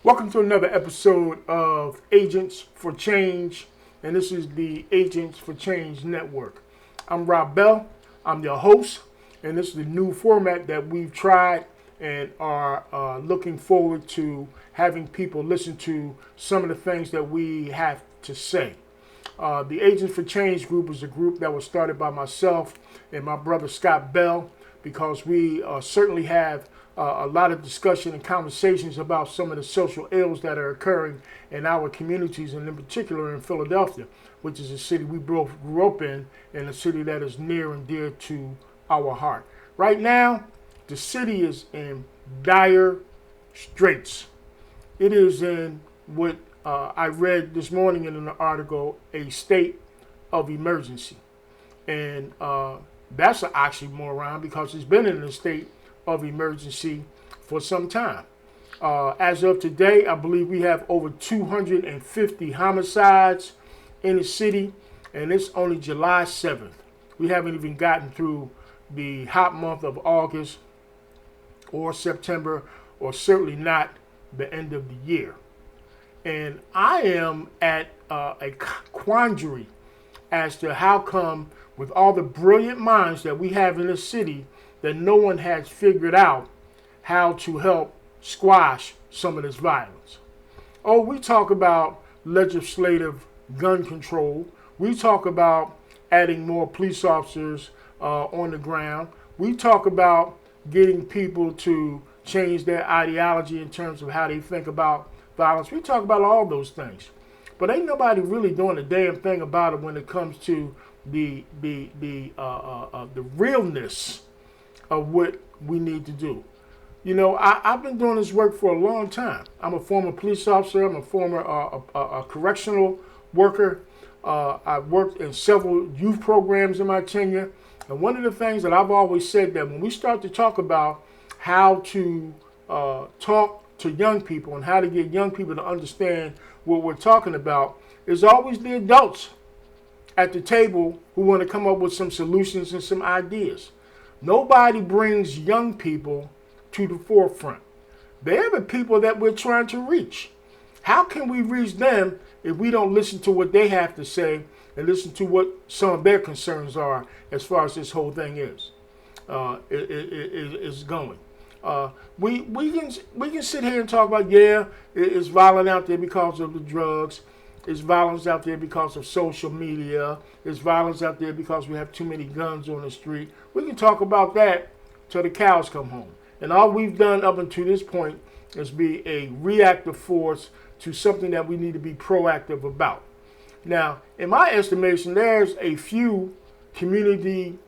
Welcome to another episode of Agents for Change, and this is the Agents for Change Network. I'm Rob Bell, I'm your host, and this is the new format that we've tried and are looking forward to having people listen to some of the things that we have to say. The Agents for Change group is a group that was started by myself and my brother Scott Bell because we certainly have a lot of discussion and conversations about some of the social ills that are occurring in our communities, and in particular in Philadelphia, which is a city we both grew up in, and a city that is near and dear to our heart. Right now, the city is in dire straits. It is in what I read this morning in an article, a state of emergency. And that's an oxymoron because it's been in a state of emergency for some time. As of today, I believe we have over 250 homicides in the city, and it's only July 7th. We haven't even gotten through the hot month of August or September, or certainly not the end of the year. And I am at a quandary as to how come, with all the brilliant minds that we have in this city, that no one has figured out how to help squash some of this violence. Oh, we talk about legislative gun control. We talk about adding more police officers on the ground. We talk about getting people to change their ideology in terms of how they think about violence. We talk about all those things. But ain't nobody really doing a damn thing about it when it comes to the realness of what we need to do. You know, I've been doing this work for a long time. I'm a former police officer. I'm a former correctional worker. I've worked in several youth programs in my tenure. And one of the things that I've always said, that when we start to talk about how to talk to young people and how to get young people to understand what we're talking about, is always the adults at the table who want to come up with some solutions and some ideas. Nobody brings young people to the forefront. They're the people that we're trying to reach. How can we reach them if we don't listen to what they have to say and listen to what some of their concerns are as far as this whole thing is going? We can sit here and talk about, it's violent out there because of the drugs. It's violence out there because of social media. It's violence out there because we have too many guns on the street. We can talk about that till the cows come home. And all we've done up until this point is be a reactive force to something that we need to be proactive about. Now, in my estimation, there's a few community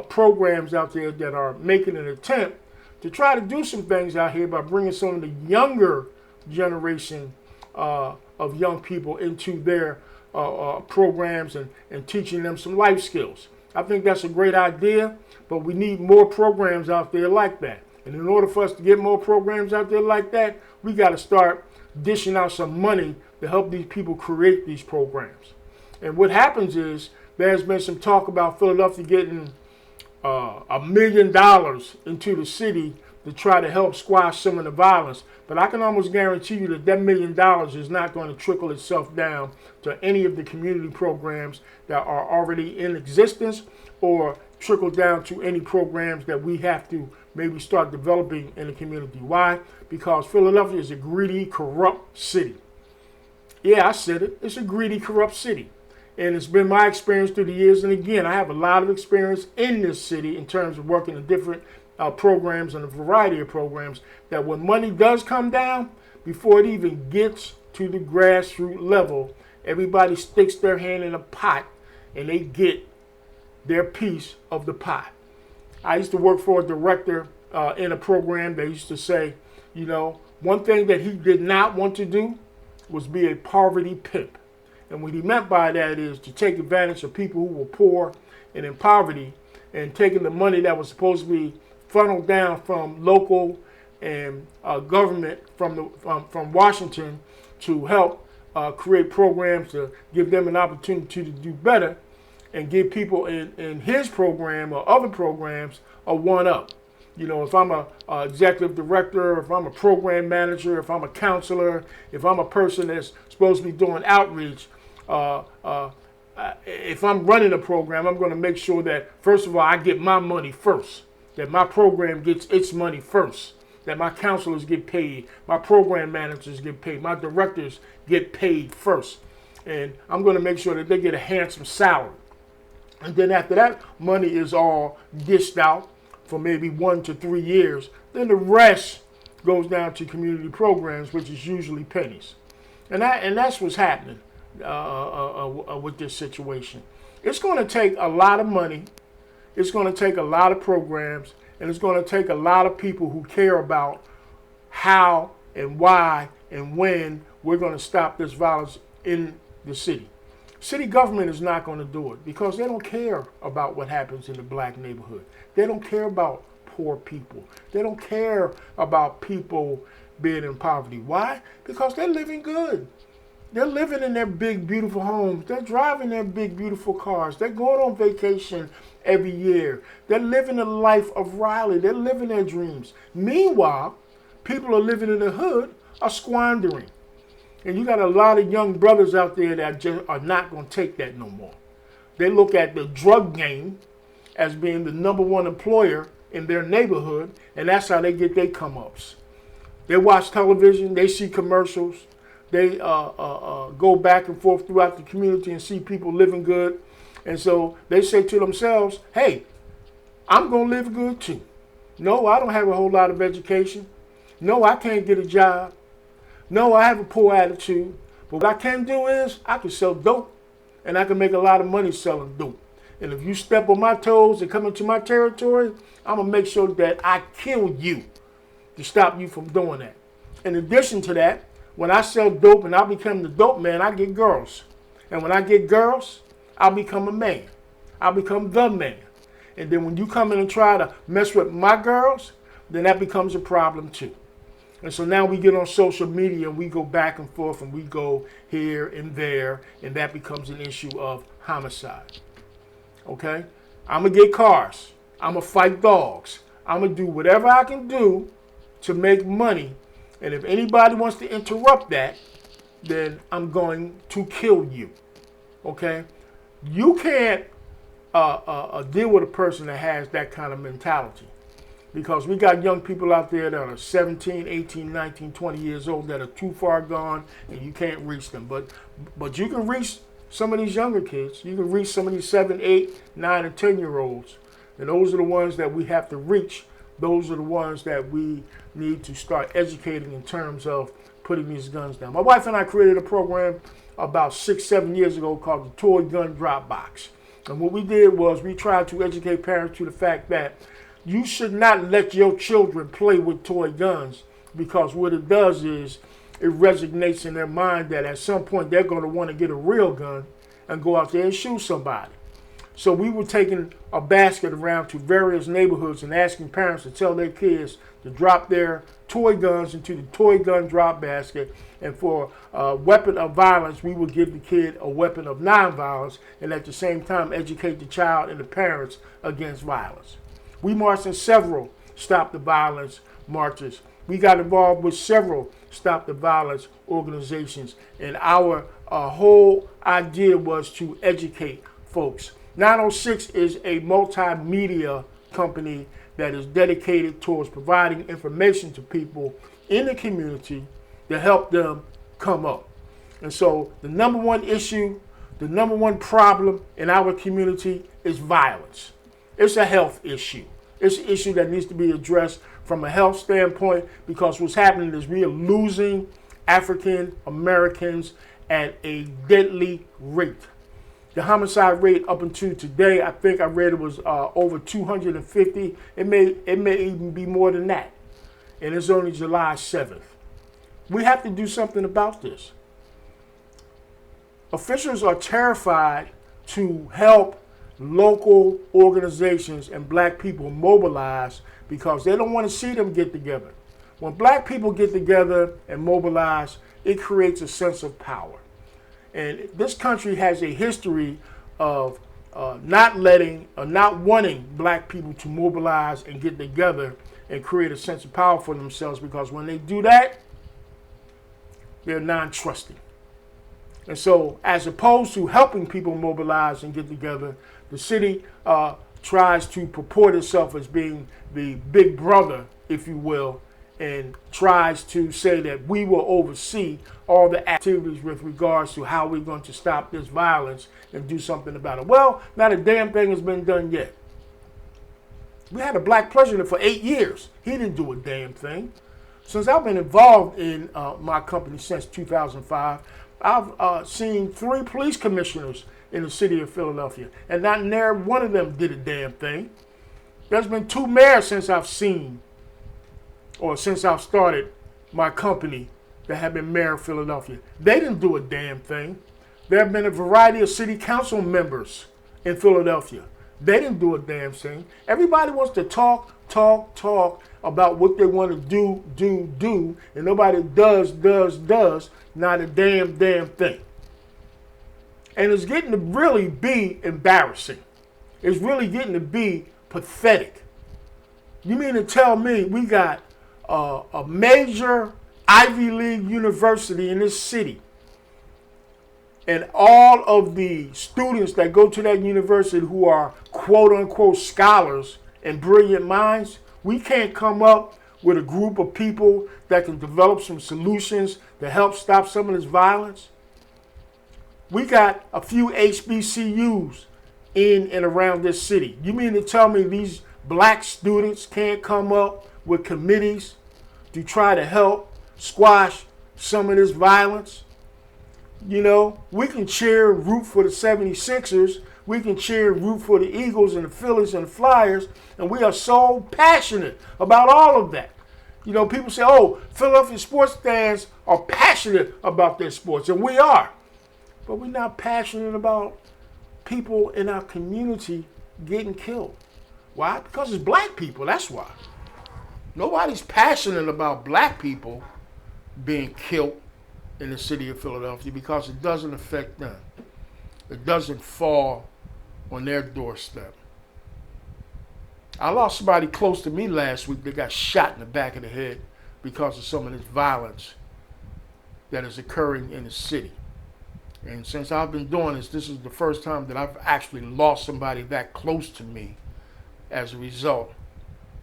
programs out there that are making an attempt to try to do some things out here by bringing some of the younger generation of young people into their programs and teaching them some life skills. I think that's a great idea, but we need more programs out there like that. And in order for us to get more programs out there like that, we got to start dishing out some money to help these people create these programs. And what happens is, there's been some talk about Philadelphia getting $1 million into the city to try to help squash some of the violence. But I can almost guarantee you that $1 million is not going to trickle itself down to any of the community programs that are already in existence, or trickle down to any programs that we have to maybe start developing in the community. Why? Because Philadelphia is a greedy, corrupt city. Yeah, I said it. It's a greedy, corrupt city. And it's been my experience through the years. And again, I have a lot of experience in this city in terms of working in different programs and a variety of programs, that when money does come down, before it even gets to the grassroots level, everybody sticks their hand in a pot and they get their piece of the pie. I used to work for a director in a program that used to say, one thing that he did not want to do was be a poverty pimp. And what he meant by that is to take advantage of people who were poor and in poverty, and taking the money that was supposed to be funneled down from local and government from Washington to help create programs to give them an opportunity to do better, and give people in his program or other programs a one-up. You know, if I'm a executive director, if I'm a program manager, if I'm a counselor, if I'm a person that's supposed to be doing outreach, if I'm running a program, I'm going to make sure that, first of all, I get my money first, that my program gets its money first, that my counselors get paid, my program managers get paid, my directors get paid first. And I'm going to make sure that they get a handsome salary. And then after that money is all dished out for maybe 1 to 3 years, then the rest goes down to community programs, which is usually pennies. And that's what's happening with this situation. It's going to take a lot of money. It's going to take a lot of programs. And it's going to take a lot of people who care about how and why and when we're going to stop this violence in the city. City government is not going to do it because they don't care about what happens in the black neighborhood. They don't care about poor people. They don't care about people being in poverty. Why? Because they're living good. They're living in their big, beautiful homes. They're driving their big, beautiful cars. They're going on vacation every year. They're living the life of Riley. They're living their dreams. Meanwhile, people are living in the hood are squandering. And you got a lot of young brothers out there that just are not going to take that no more. They look at the drug game as being the #1 employer in their neighborhood, and that's how they get their come-ups. They watch television, they see commercials, they go back and forth throughout the community and see people living good. And so they say to themselves, hey, I'm going to live good too. No, I don't have a whole lot of education. No, I can't get a job. No, I have a poor attitude. But what I can do is I can sell dope, and I can make a lot of money selling dope. And if you step on my toes and come into my territory, I'm going to make sure that I kill you to stop you from doing that. In addition to that, when I sell dope and I become the dope man, I get girls. And when I get girls, I'll become a man. I'll become the man. And then when you come in and try to mess with my girls, then that becomes a problem too. And so now we get on social media and we go back and forth and we go here and there, and that becomes an issue of homicide. Okay? I'm going to get cars. I'm going to fight dogs. I'm going to do whatever I can do to make money. And if anybody wants to interrupt that, then I'm going to kill you. Okay? You can't deal with a person that has that kind of mentality. Because we got young people out there that are 17, 18, 19, 20 years old that are too far gone and you can't reach them. But you can reach some of these younger kids. You can reach some of these 7, 8, 9, and 10-year-olds. And those are the ones that we have to reach. Those are the ones that we need to start educating in terms of putting these guns down. My wife and I created a program about 6, 7 years ago called the Toy Gun Drop Box. And what we did was we tried to educate parents to the fact that you should not let your children play with toy guns, because what it does is it resonates in their mind that at some point they're going to want to get a real gun and go out there and shoot somebody. So we were taking a basket around to various neighborhoods and asking parents to tell their kids to drop their toy guns into the toy gun drop basket. And for a weapon of violence, we would give the kid a weapon of nonviolence and at the same time educate the child and the parents against violence. We marched in several Stop the Violence marches. We got involved with several Stop the Violence organizations. And our whole idea was to educate folks. 906 is a multimedia company that is dedicated towards providing information to people in the community to help them come up. And so the #1 issue, the #1 problem in our community is violence. It's a health issue. It's an issue that needs to be addressed from a health standpoint, because what's happening is we are losing African Americans at a deadly rate. The homicide rate up until today, I think I read it was over 250. It may even be more than that. And it's only July 7th. We have to do something about this. Officials are terrified to help local organizations and black people mobilize because they don't want to see them get together. When black people get together and mobilize, it creates a sense of power. And this country has a history of not wanting black people to mobilize and get together and create a sense of power for themselves, because when they do that, they're non-trusting. And so, as opposed to helping people mobilize and get together, the city tries to purport itself as being the big brother, if you will, and tries to say that we will oversee all the activities with regards to how we're going to stop this violence and do something about it. Well, not a damn thing has been done yet. We had a black president for 8 years. He didn't do a damn thing. Since I've been involved in my company since 2005, I've seen 3 police commissioners in the city of Philadelphia, and not near one of them did a damn thing. There's been 2 mayors since I've seen, or since I've started my company, that have been mayor of Philadelphia. They didn't do a damn thing. There have been a variety of city council members in Philadelphia. They didn't do a damn thing. Everybody wants to talk about what they want to do, and nobody does not a damn thing. And it's getting to really be embarrassing. It's really getting to be pathetic. You mean to tell me we got a major Ivy League university in this city, and all of the students that go to that university who are quote unquote scholars and brilliant minds, we can't come up with a group of people that can develop some solutions to help stop some of this violence? We got a few HBCUs in and around this city. You mean to tell me these black students can't come up with committees to try to help squash some of this violence? You know, we can cheer and root for the 76ers. We can cheer and root for the Eagles and the Phillies and the Flyers. And we are so passionate about all of that. You know, people say, oh, Philadelphia sports fans are passionate about their sports. And we are. But we're not passionate about people in our community getting killed. Why? Because it's black people. That's why. Nobody's passionate about black people being killed in the city of Philadelphia because it doesn't affect them. It doesn't fall on their doorstep. I lost somebody close to me last week that got shot in the back of the head because of some of this violence that is occurring in the city. And since I've been doing this, this is the first time that I've actually lost somebody that close to me as a result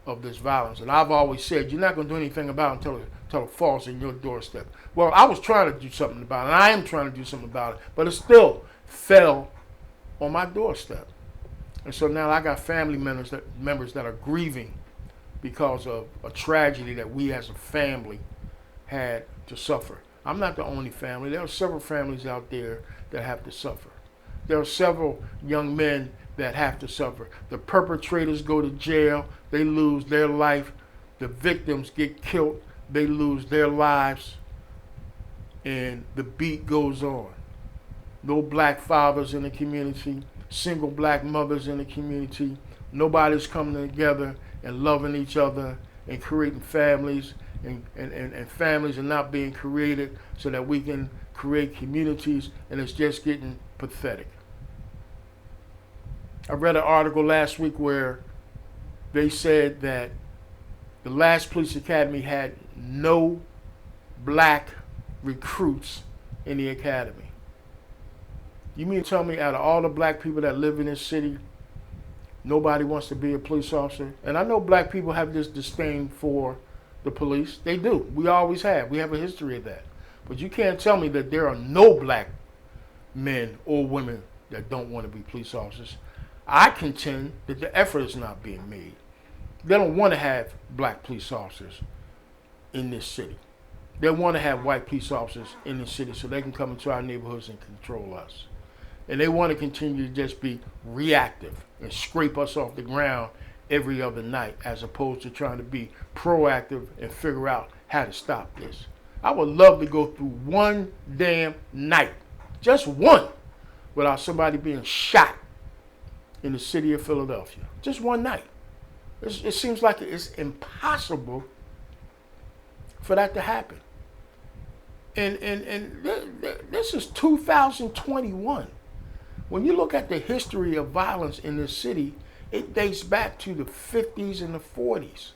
of this violence. And I've always said, you're not going to do anything about it until it falls in your doorstep. Well, I was trying to do something about it, and I am trying to do something about it, but it still fell on my doorstep. And so now I got family members that are grieving because of a tragedy that we as a family had to suffer. I'm not the only family. There are several families out there that have to suffer. There are several young men that have to suffer. The perpetrators go to jail. They lose their life. The victims get killed. They lose their lives. And the beat goes on. No black fathers in the community. Single black mothers in the community. Nobody's coming together and loving each other and creating families. And families are not being created so that we can create communities, and it's just getting pathetic. I read an article last week where they said that the last police academy had no black recruits in the academy. You mean to tell me out of all the black people that live in this city, nobody wants to be a police officer? And I know black people have this disdain for the police. They do. We always have. We have a history of that. But you can't tell me that there are no black men or women that don't want to be police officers. I contend that the effort is not being made. They don't want to have black police officers in this city. They want to have white police officers in the city so they can come into our neighborhoods and control us. And they want to continue to just be reactive and scrape us off the ground every other night, as opposed to trying to be proactive and figure out how to stop this. I would love to go through one damn night, just one, without somebody being shot in the city of Philadelphia. Just one night. It seems like it's impossible for that to happen. And this is 2021. When you look at the history of violence in this city, it dates back to the 50s and the 40s.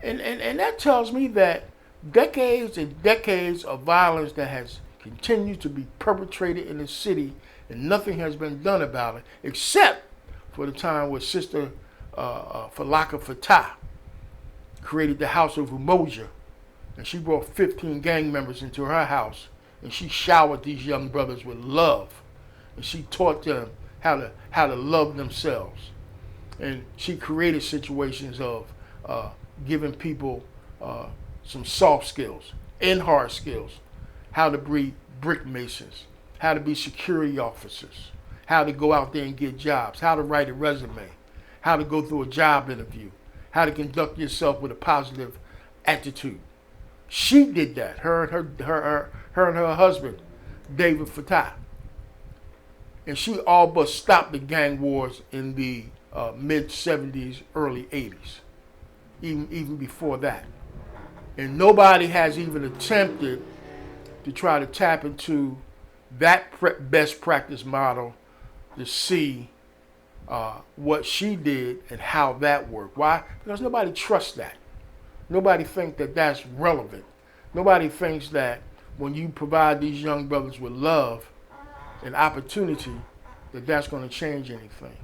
And that tells me that decades and decades of violence that has continued to be perpetrated in the city, and nothing has been done about it, except for the time where Sister Falaka Fatah created the House of Umoja, and she brought 15 gang members into her house, and she showered these young brothers with love, and she taught them how to love themselves, and she created situations of giving people some soft skills and hard skills, how to be brick masons, how to be security officers, how to go out there and get jobs, how to write a resume, how to go through a job interview, how to conduct yourself with a positive attitude. She did that, her and her husband, David Fatah. And she all but stopped the gang wars in the mid-70s, early 80s, even before that. And nobody has even attempted to try to tap into that best practice model to see what she did and how that worked. Why? Because nobody trusts that. Nobody thinks that that's relevant. Nobody thinks that when you provide these young brothers with love and opportunity, that that's going to change anything.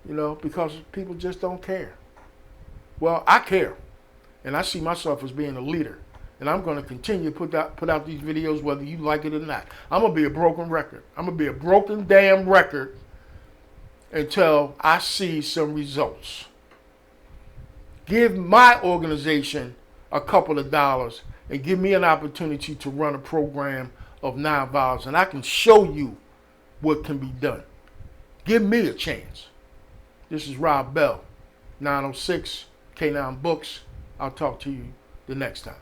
You know, because people just don't care. Well, I care. And I see myself as being a leader. And I'm going to continue to put out these videos whether you like it or not. I'm going to be a broken record. I'm going to be a broken damn record until I see some results. Give my organization a couple of dollars and give me an opportunity to run a program of nonviolence, and I can show you what can be done. Give me a chance. This is Rob Bell, 906 K9 Books. I'll talk to you the next time.